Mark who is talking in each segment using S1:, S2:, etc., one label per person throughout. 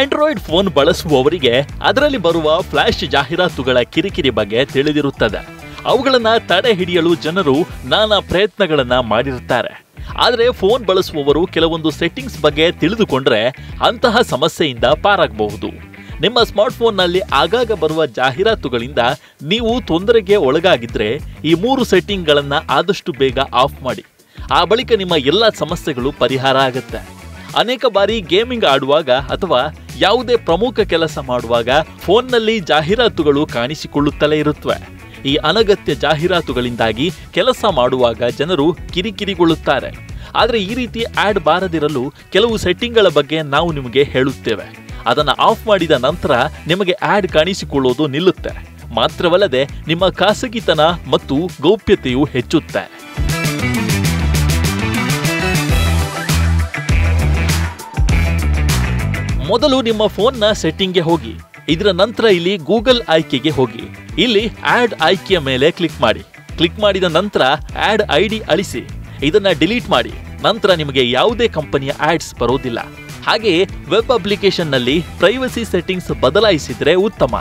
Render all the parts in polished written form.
S1: Android phone ಬಳಸುವವರಿಗೆ ಅದರಲ್ಲಿ ಬರುವ flash ಜಾಹೀರಾತುಗಳ ಕಿರಿಕಿರಿ ಬಗ್ಗೆ ತಿಳಿದಿರುತ್ತದೆ. ಅವುಗಳನ್ನ ತಡೆ ಹಿಡಿಯಲು ಜನರು ನಾನಾ ಪ್ರಯತ್ನಗಳನ್ನ ಮಾಡಿರುತ್ತಾರೆ. ಆದರೆ ಫೋನ್ ಬಳಸುವವರು ಕೆಲವೊಂದು ಸೆಟ್ಟಿಂಗ್ಸ್ ಬಗ್ಗೆ ತಿಳಿದುಕೊಂಡ್ರೆ ಅಂತಹ ಸಮಸ್ಯೆಯಿಂದ ಪಾರಾಗಬಹುದು. ನಿಮ್ಮ ಸ್ಮಾರ್ಟ್ಫೋನ್ನಲ್ಲಿ ಆಗಾಗ ಬರುವ ಜಾಹೀರಾತುಗಳಿಂದ ನೀವು ತೊಂದರೆಗೆ ಒಳಗಾಗಿದ್ರೆ ಈ 3 ಸೆಟ್ಟಿಂಗ್ಗಳನ್ನು ಆದಷ್ಟು ಬೇಗ ಆಫ್ ಮಾಡಿ. ಆ ಬಳಿಕ ನಿಮ್ಮ ಎಲ್ಲ ಸಮಸ್ಯೆಗಳು ಪರಿಹಾರ ಆಗುತ್ತೆ. ಅನೇಕ ಬಾರಿ ಗೇಮಿಂಗ್ ಆಡುವಾಗ ಅಥವಾ ಯಾವುದೇ ಪ್ರಮುಖ ಕೆಲಸ ಮಾಡುವಾಗ ಫೋನ್ನಲ್ಲಿ ಜಾಹೀರಾತುಗಳು ಕಾಣಿಸಿಕೊಳ್ಳುತ್ತಲೇ ಇರುತ್ತವೆ. ಈ ಅನಗತ್ಯ ಜಾಹೀರಾತುಗಳಿಂದಾಗಿ ಕೆಲಸ ಮಾಡುವಾಗ ಜನರು ಕಿರಿಕಿರಿಗೊಳ್ಳುತ್ತಾರೆ. ಆದರೆ ಈ ರೀತಿ ಆಡ್ ಬಾರದಿರಲು ಕೆಲವು ಸೆಟ್ಟಿಂಗ್ಗಳ ಬಗ್ಗೆ ನಾವು ನಿಮಗೆ ಹೇಳುತ್ತೇವೆ. ಅದನ್ನು ಆಫ್ ಮಾಡಿದ ನಂತರ ನಿಮಗೆ ಆಡ್ ಕಾಣಿಸಿಕೊಳ್ಳೋದು ನಿಲ್ಲುತ್ತೆ. ಮಾತ್ರವಲ್ಲದೆ ನಿಮ್ಮ ಖಾಸಗಿತನ ಮತ್ತು ಗೌಪ್ಯತೆಯು ಹೆಚ್ಚುತ್ತೆ. ಮೊದಲು ನಿಮ್ಮ ಫೋನ್ನ ಸೆಟ್ಟಿಂಗ್ಗೆ ಹೋಗಿ. ಇದರ ನಂತರ ಇಲ್ಲಿ ಗೂಗಲ್ ಆಯ್ಕೆಗೆ ಹೋಗಿ. ಇಲ್ಲಿ ಆಡ್ ಆಯ್ಕೆಯ ಮೇಲೆ ಕ್ಲಿಕ್ ಮಾಡಿ. ಕ್ಲಿಕ್ ಮಾಡಿದ ನಂತರ ಆಡ್ ಐಡಿ ಅಳಿಸಿ. ಇದನ್ನ ಡಿಲೀಟ್ ಮಾಡಿ. ನಂತರ ನಿಮಗೆ ಯಾವುದೇ ಕಂಪನಿಯ ಆಡ್ಸ್ ಬರೋದಿಲ್ಲ. ಹಾಗೆಯೇ ವೆಬ್ ಅಪ್ಲಿಕೇಶನ್ನಲ್ಲಿ ಪ್ರೈವಸಿ ಸೆಟ್ಟಿಂಗ್ಸ್ ಬದಲಾಯಿಸಿದ್ರೆ ಉತ್ತಮ.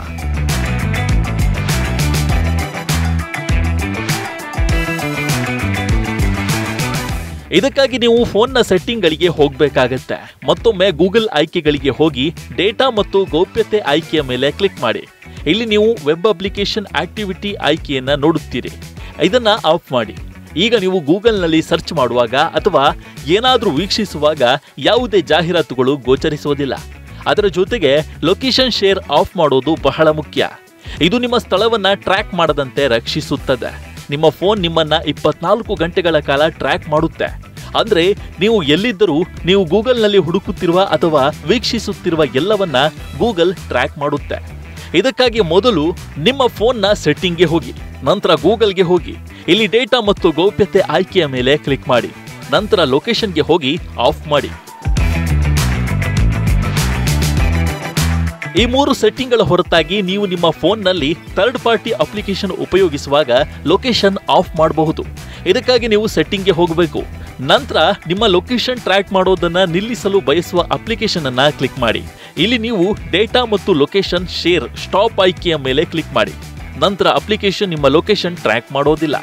S1: ಇದಕ್ಕಾಗಿ ನೀವು ಫೋನ್ನ ಸೆಟ್ಟಿಂಗ್ಗಳಿಗೆ ಹೋಗಬೇಕಾಗತ್ತೆ. ಮತ್ತೊಮ್ಮೆ ಗೂಗಲ್ ಆಯ್ಕೆಗಳಿಗೆ ಹೋಗಿ ಡೇಟಾ ಮತ್ತು ಗೌಪ್ಯತೆ ಆಯ್ಕೆಯ ಮೇಲೆ ಕ್ಲಿಕ್ ಮಾಡಿ. ಇಲ್ಲಿ ನೀವು ವೆಬ್ ಅಪ್ಲಿಕೇಶನ್ ಆಕ್ಟಿವಿಟಿ ಆಯ್ಕೆಯನ್ನ ನೋಡುತ್ತೀರಿ. ಇದನ್ನ ಆಫ್ ಮಾಡಿ. ಈಗ ನೀವು ಗೂಗಲ್ನಲ್ಲಿ ಸರ್ಚ್ ಮಾಡುವಾಗ ಅಥವಾ ಏನಾದರೂ ವೀಕ್ಷಿಸುವಾಗ ಯಾವುದೇ ಜಾಹೀರಾತುಗಳು ಗೋಚರಿಸುವುದಿಲ್ಲ. ಅದರ ಜೊತೆಗೆ ಲೊಕೇಶನ್ ಶೇರ್ ಆಫ್ ಮಾಡೋದು ಬಹಳ ಮುಖ್ಯ. ಇದು ನಿಮ್ಮ ಸ್ಥಳವನ್ನ ಟ್ರ್ಯಾಕ್ ಮಾಡದಂತೆ ರಕ್ಷಿಸುತ್ತದೆ. ನಿಮ್ಮ ಫೋನ್ ನಿಮ್ಮನ್ನ 24 ಗಂಟೆಗಳ ಕಾಲ ಟ್ರ್ಯಾಕ್ ಮಾಡುತ್ತೆ. ಅಂದ್ರೆ ನೀವು ಎಲ್ಲಿದ್ದರೂ ನೀವು ಗೂಗಲ್ನಲ್ಲಿ ಹುಡುಕುತ್ತಿರುವ ಅಥವಾ ವೀಕ್ಷಿಸುತ್ತಿರುವ ಎಲ್ಲವನ್ನ ಗೂಗಲ್ ಟ್ರ್ಯಾಕ್ ಮಾಡುತ್ತೆ. ಇದಕ್ಕಾಗಿ ಮೊದಲು ನಿಮ್ಮ ಫೋನ್ನ ಸೆಟ್ಟಿಂಗ್ಗೆ ಹೋಗಿ. ನಂತರ ಗೂಗಲ್ಗೆ ಹೋಗಿ. ಇಲ್ಲಿ ಡೇಟಾ ಮತ್ತು ಗೌಪ್ಯತೆ ಆಯ್ಕೆಯ ಮೇಲೆ ಕ್ಲಿಕ್ ಮಾಡಿ. ನಂತರ ಲೊಕೇಶನ್ಗೆ ಹೋಗಿ ಆಫ್ ಮಾಡಿ. ಈ 3 ಸೆಟ್ಟಿಂಗ್ಗಳ ಹೊರತಾಗಿ ನೀವು ನಿಮ್ಮ ಫೋನ್ನಲ್ಲಿ ಥರ್ಡ್ ಪಾರ್ಟಿ ಅಪ್ಲಿಕೇಶನ್ ಉಪಯೋಗಿಸುವಾಗ ಲೊಕೇಶನ್ ಆಫ್ ಮಾಡಬಹುದು. ಇದಕ್ಕಾಗಿ ನೀವು ಸೆಟ್ಟಿಂಗ್ಗೆ ಹೋಗಬೇಕು. ನಂತರ ನಿಮ್ಮ ಲೊಕೇಶನ್ ಟ್ರ್ಯಾಕ್ ಮಾಡೋದನ್ನ ನಿಲ್ಲಿಸಲು ಬಯಸುವ ಅಪ್ಲಿಕೇಶನ್ ಅನ್ನ ಕ್ಲಿಕ್ ಮಾಡಿ. ಇಲ್ಲಿ ನೀವು ಡೇಟಾ ಮತ್ತು ಲೊಕೇಶನ್ ಶೇರ್ ಸ್ಟಾಪ್ ಆಯ್ಕೆಯ ಮೇಲೆ ಕ್ಲಿಕ್ ಮಾಡಿ. ನಂತರ ಅಪ್ಲಿಕೇಶನ್ ನಿಮ್ಮ ಲೊಕೇಶನ್ ಟ್ರ್ಯಾಕ್ ಮಾಡೋದಿಲ್ಲ.